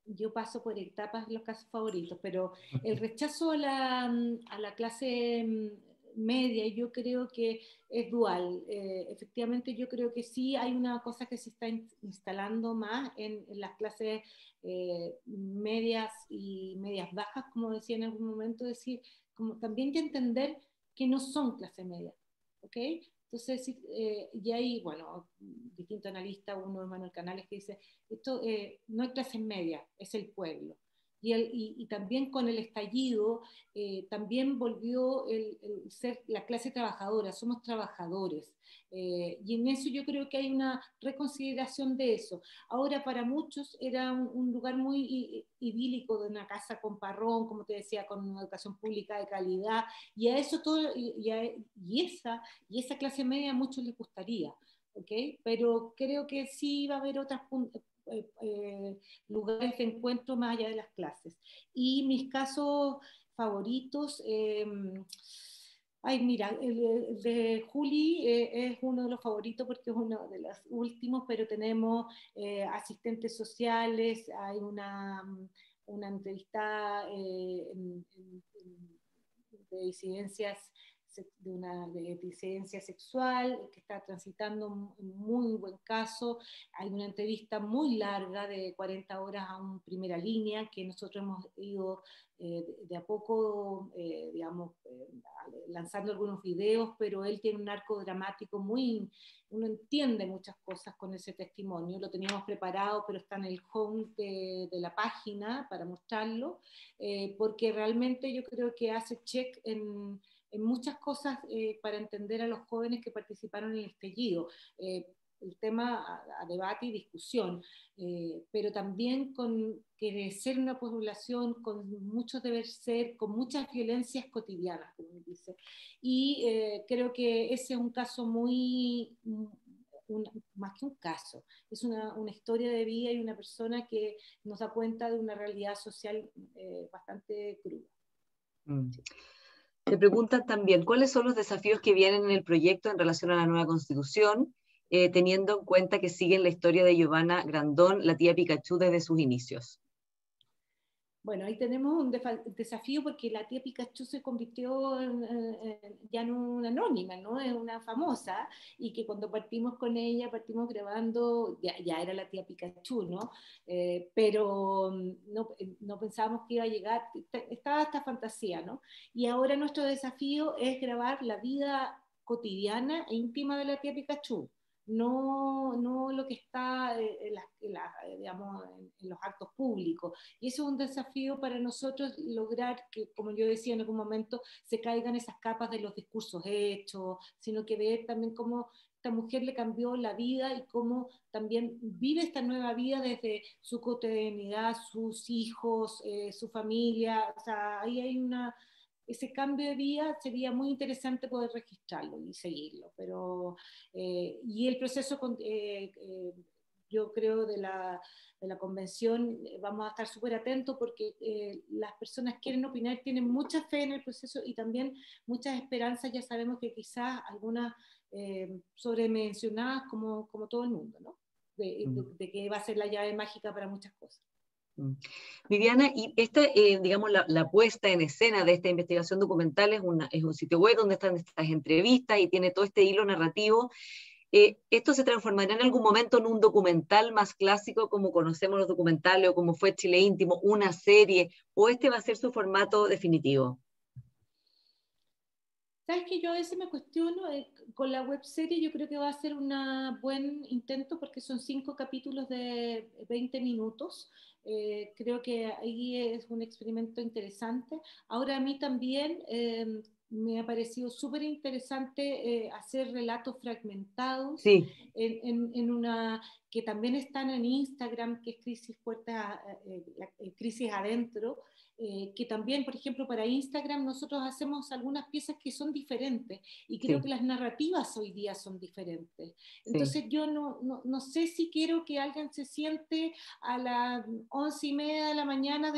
Yo paso por etapas los casos favoritos, pero el rechazo a la clase media, yo creo que es dual. Efectivamente, yo creo que sí hay una cosa que se está instalando más en las clases medias y medias bajas, como decía en algún momento, decir, como también que entender que no son clase media, ¿ok? Entonces, y hay, bueno, distintos analistas, uno de Manuel Canales, que dice, esto no hay clase media, es el pueblo. Y también con el estallido, también volvió el ser la clase trabajadora, somos trabajadores. Y en eso yo creo que hay una reconsideración de eso. Ahora, para muchos era un lugar muy idílico, de una casa con parrón, como te decía, con una educación pública de calidad, y a eso todo, y esa clase media a muchos les gustaría, ¿okay? Pero creo que sí va a haber otras lugares de encuentro más allá de las clases. Y mis casos favoritos, ay, mira, el de Juli es uno de los favoritos porque es uno de los últimos, pero tenemos asistentes sociales, hay una entrevista de disidencias, de disidencia sexual, que está transitando un muy buen caso. Hay una entrevista muy larga de 40 horas a un Primera Línea, que nosotros hemos ido de a poco, digamos, lanzando algunos videos, pero él tiene un arco dramático uno entiende muchas cosas con ese testimonio. Lo teníamos preparado, pero está en el home de la página para mostrarlo, porque realmente yo creo que hace check en muchas cosas para entender a los jóvenes que participaron en el estallido. El tema a debate y discusión, pero también con crecer una población con mucho deber ser, con muchas violencias cotidianas, como dice. Y creo que ese es un caso más que un caso, es una historia de vida y una persona que nos da cuenta de una realidad social bastante cruda. Te preguntan también, ¿cuáles son los desafíos que vienen en el proyecto en relación a la nueva Constitución, teniendo en cuenta que siguen la historia de Giovanna Grandón, la tía Pikachu, desde sus inicios? Bueno, ahí tenemos un desafío porque la tía Pikachu se convirtió ya en una anónima, ¿no? En una famosa, y que cuando partimos con ella, partimos grabando, ya era la tía Pikachu, ¿no? Pero no pensábamos que iba a llegar, estaba esta fantasía, ¿no? Y ahora nuestro desafío es grabar la vida cotidiana e íntima de la tía Pikachu. No lo que está digamos, en los actos públicos. Y eso es un desafío para nosotros, lograr que, como yo decía en algún momento, se caigan esas capas de los discursos hechos, sino que ver también cómo esta mujer le cambió la vida y cómo también vive esta nueva vida desde su cotidianidad, sus hijos, su familia. O sea, ahí hay ese cambio de vida sería muy interesante poder registrarlo y seguirlo. Pero, y el proceso, yo creo, de la convención, vamos a estar súper atentos porque las personas quieren opinar, tienen mucha fe en el proceso y también muchas esperanzas. Ya sabemos que quizás algunas sobremencionadas como todo el mundo, ¿no? De que va a ser la llave mágica para muchas cosas. Viviana, y esta, digamos, la puesta en escena de esta investigación documental es un sitio web donde están estas entrevistas y tiene todo este hilo narrativo. ¿Esto se transformará en algún momento en un documental más clásico como conocemos los documentales o como fue Chile Íntimo, una serie, o este va a ser su formato definitivo? ¿Sabes que yo a veces me cuestiono con la webserie? Yo creo que va a ser un buen intento porque son 5 capítulos de 20 minutos. Creo que ahí es un experimento interesante. Ahora a mí también me ha parecido súper interesante hacer relatos fragmentados, sí. en una que también están en Instagram, que es Crisis Adentro, que también, por ejemplo, para Instagram nosotros hacemos algunas piezas que son diferentes y creo que las narrativas hoy día son diferentes. Entonces yo no sé si quiero que alguien se siente a las 11:30 de la mañana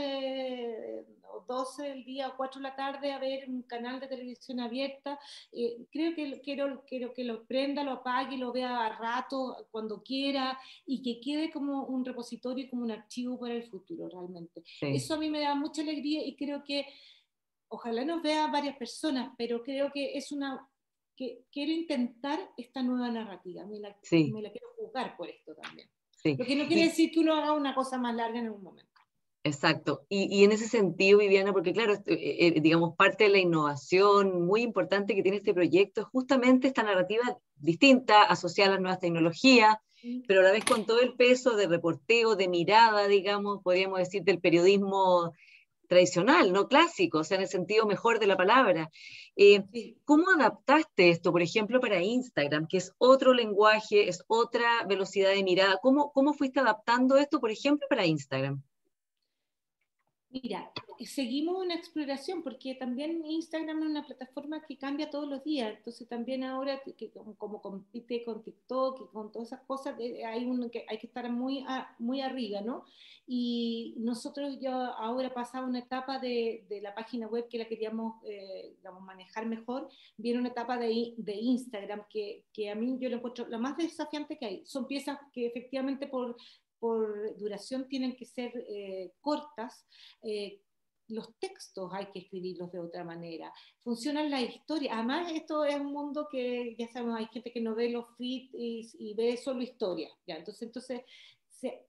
o 12 del día o 4 de la tarde a ver un canal de televisión abierta. Creo que quiero que lo prenda, lo apague, lo vea a rato, cuando quiera, y que quede como un repositorio y como un archivo para el futuro realmente. Eso a mí me da mucha alegría y creo que ojalá nos vea varias personas, pero creo que es que quiero intentar esta nueva narrativa, me la quiero jugar por esto también. Lo que no quiere decir que uno haga una cosa más larga en algún momento. Exacto, y en ese sentido, Viviana, porque claro, digamos, parte de la innovación muy importante que tiene este proyecto es justamente esta narrativa distinta, asociada a las nuevas tecnologías, pero a la vez con todo el peso de reporteo, de mirada, digamos, podríamos decir, del periodismo tradicional, no clásico, o sea, en el sentido mejor de la palabra. ¿Cómo adaptaste esto, por ejemplo, para Instagram, que es otro lenguaje, es otra velocidad de mirada? ¿Cómo fuiste adaptando esto, por ejemplo, para Instagram? Mira, seguimos una exploración porque también Instagram es una plataforma que cambia todos los días, entonces también ahora que como compite con TikTok y con todas esas cosas, hay que estar muy arriba, ¿no? Y nosotros ya ahora pasamos una etapa de la página web que la queríamos digamos, manejar mejor, viene una etapa de Instagram que a mí yo lo encuentro la más desafiante que hay. Son piezas que efectivamente por duración tienen que ser cortas. Los textos hay que escribirlos de otra manera, funcionan las historias. Además, esto es un mundo que ya sabemos, hay gente que no ve los feeds y ve solo historias, ¿ya? Entonces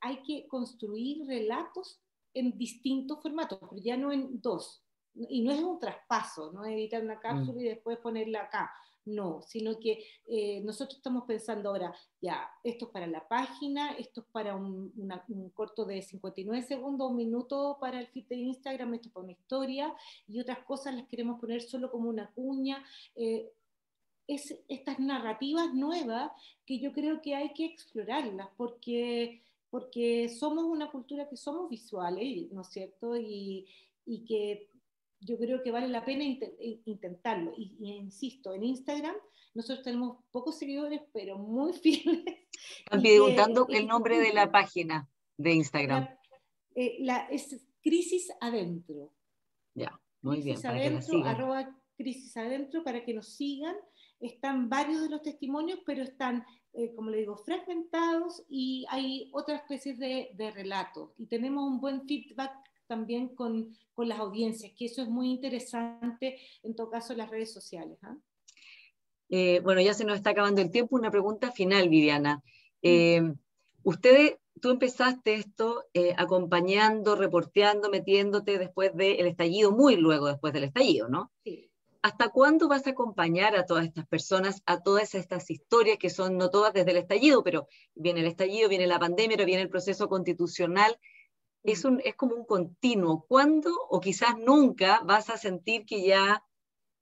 hay que construir relatos en distintos formatos, pero ya no en dos, y no es un traspaso, no es editar una cápsula y después ponerla acá. No, sino que nosotros estamos pensando ahora, ya, esto es para la página, esto es para un corto de 59 segundos, 1 minuto para el feed de Instagram, esto es para una historia, y otras cosas las queremos poner solo como una cuña. Estas narrativas nuevas que yo creo que hay que explorarlas, porque somos una cultura que somos visuales, ¿no es cierto? Y que yo creo que vale la pena intentarlo. Y insisto, en Instagram nosotros tenemos pocos seguidores, pero muy fieles. Están preguntando el nombre de la página de Instagram. Es Crisis Adentro. Ya, muy bien, para que la sigan. @Crisis Adentro, para que nos sigan. Están varios de los testimonios, pero están, como le digo, fragmentados y hay otra especie de relatos. Y tenemos un buen feedback también con las audiencias, que eso es muy interesante, en todo caso, en las redes sociales. Bueno, ya se nos está acabando el tiempo. Una pregunta final, Viviana. Tú empezaste esto acompañando, reporteando, metiéndote después del estallido, muy luego después del estallido, ¿no? Sí. ¿Hasta cuándo vas a acompañar a todas estas personas, a todas estas historias que son no todas desde el estallido, pero viene el estallido, viene la pandemia, pero viene el proceso constitucional? Es como un continuo. ¿Cuándo o quizás nunca vas a sentir que ya,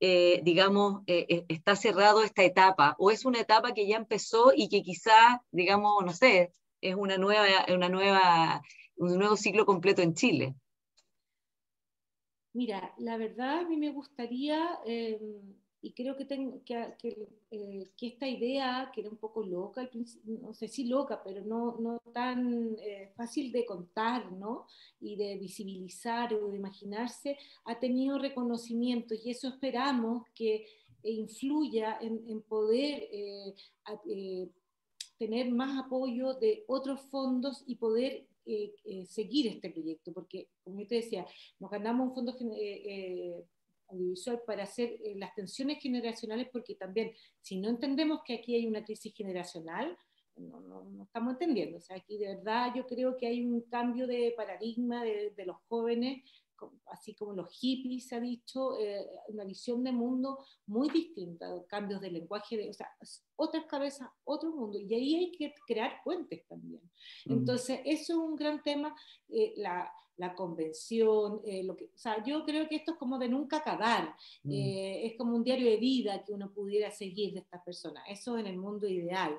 digamos, está cerrado esta etapa? ¿O es una etapa que ya empezó y que quizás, digamos, no sé, es un nuevo ciclo completo en Chile? Mira, la verdad a mí me gustaría, y creo que, que esta idea, que era un poco loca al principio, no sé si loca, pero no tan fácil de contar, ¿no? Y de visibilizar o de imaginarse, ha tenido reconocimiento, y eso esperamos que influya en poder tener más apoyo de otros fondos y poder seguir este proyecto, porque, como yo te decía, nos ganamos un fondo audiovisual para hacer las tensiones generacionales, porque también, si no entendemos que aquí hay una crisis generacional, no estamos entendiendo. O sea, aquí de verdad yo creo que hay un cambio de paradigma de los jóvenes, así como los hippies, se ha dicho, una visión de mundo muy distinta, cambios de lenguaje, o sea, otras cabezas, otro mundo, y ahí hay que crear puentes también. Entonces, eso es un gran tema, la convención, o sea, yo creo que esto es como de nunca acabar, es como un diario de vida que uno pudiera seguir de estas personas, eso en el mundo ideal.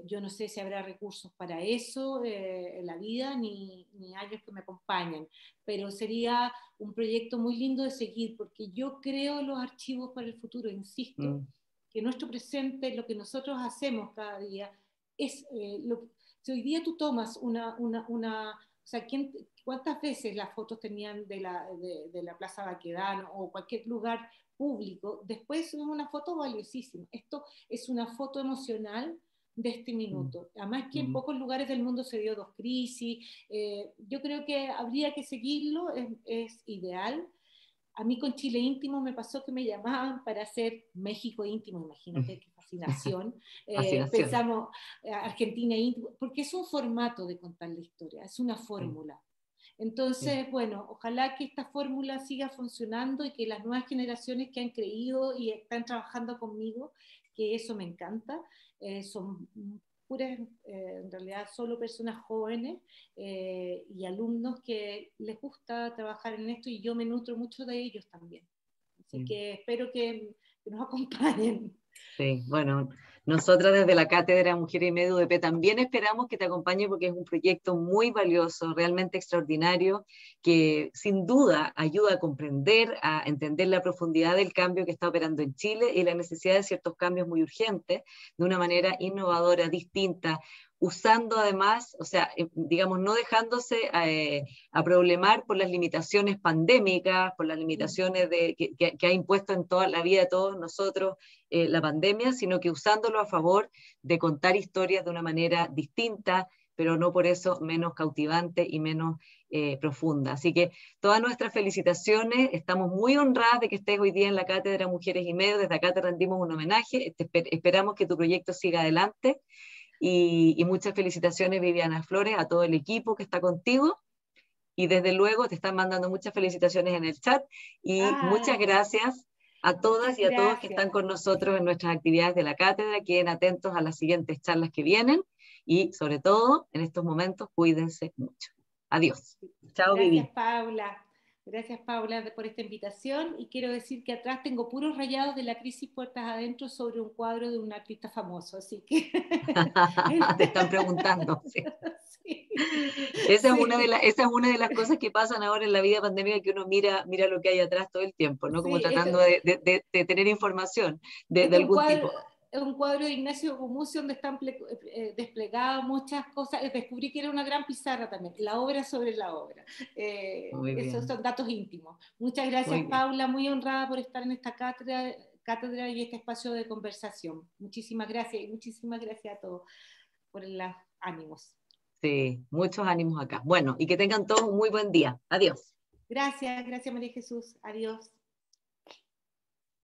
Yo no sé si habrá recursos para eso en la vida, ni años que me acompañan, pero sería un proyecto muy lindo de seguir, porque yo creo en los archivos para el futuro, insisto, que nuestro presente, lo que nosotros hacemos cada día, es si hoy día tú tomas o sea, ¿cuántas veces las fotos tenían de la Plaza Baquedano o cualquier lugar público? Después es una foto valiosísima. Esto es una foto emocional de este minuto. Además que en pocos lugares del mundo se dio 2 crisis. Yo creo que habría que seguirlo, es ideal. A mí con Chile Íntimo me pasó que me llamaban para hacer México Íntimo, imagínate qué fascinación. Pensamos Argentina Íntimo, porque es un formato de contar la historia, es una fórmula. Entonces, bueno, ojalá que esta fórmula siga funcionando y que las nuevas generaciones que han creído y están trabajando conmigo, que eso me encanta, son puras, en realidad solo personas jóvenes y alumnos que les gusta trabajar en esto, y yo me nutro mucho de ellos también. Así que espero que nos acompañen. Sí, bueno, nosotras desde la Cátedra Mujeres y Medio UDP también esperamos que te acompañe, porque es un proyecto muy valioso, realmente extraordinario, que sin duda ayuda a comprender, a entender la profundidad del cambio que está operando en Chile y la necesidad de ciertos cambios muy urgentes, de una manera innovadora, distinta, usando además, o sea, digamos, no dejándose a problemar por las limitaciones pandémicas, por las limitaciones que ha impuesto en toda la vida de todos nosotros la pandemia, sino que usándolo a favor de contar historias de una manera distinta, pero no por eso menos cautivante y menos profunda. Así que todas nuestras felicitaciones, estamos muy honradas de que estés hoy día en la Cátedra Mujeres y Medio, desde acá te rendimos un homenaje, esperamos que tu proyecto siga adelante, y muchas felicitaciones, Viviana Flores, a todo el equipo que está contigo, y desde luego te están mandando muchas felicitaciones en el chat, y muchas gracias a todas y a todos que están con nosotros en nuestras actividades de la cátedra. Queden atentos a las siguientes charlas que vienen, y sobre todo, en estos momentos, cuídense mucho. Adiós. Chao, Vivi. Gracias, Paula, por esta invitación, y quiero decir que atrás tengo puros rayados de la crisis puertas adentro sobre un cuadro de un artista famoso, así que... Te están preguntando. Sí. Sí. Esa es una de las cosas que pasan ahora en la vida pandémica, que uno mira lo que hay atrás todo el tiempo, ¿no? Como tratando de tener información de algún tipo. Es un cuadro de Ignacio Gumucio donde están desplegadas muchas cosas. Descubrí que era una gran pizarra también, la obra sobre la obra. Esos son datos íntimos. Muchas gracias, Paula, muy honrada por estar en esta cátedra y este espacio de conversación. Muchísimas gracias, y muchísimas gracias a todos por los ánimos. Sí, muchos ánimos acá. Bueno, y que tengan todos un muy buen día. Adiós. Gracias María Jesús. Adiós.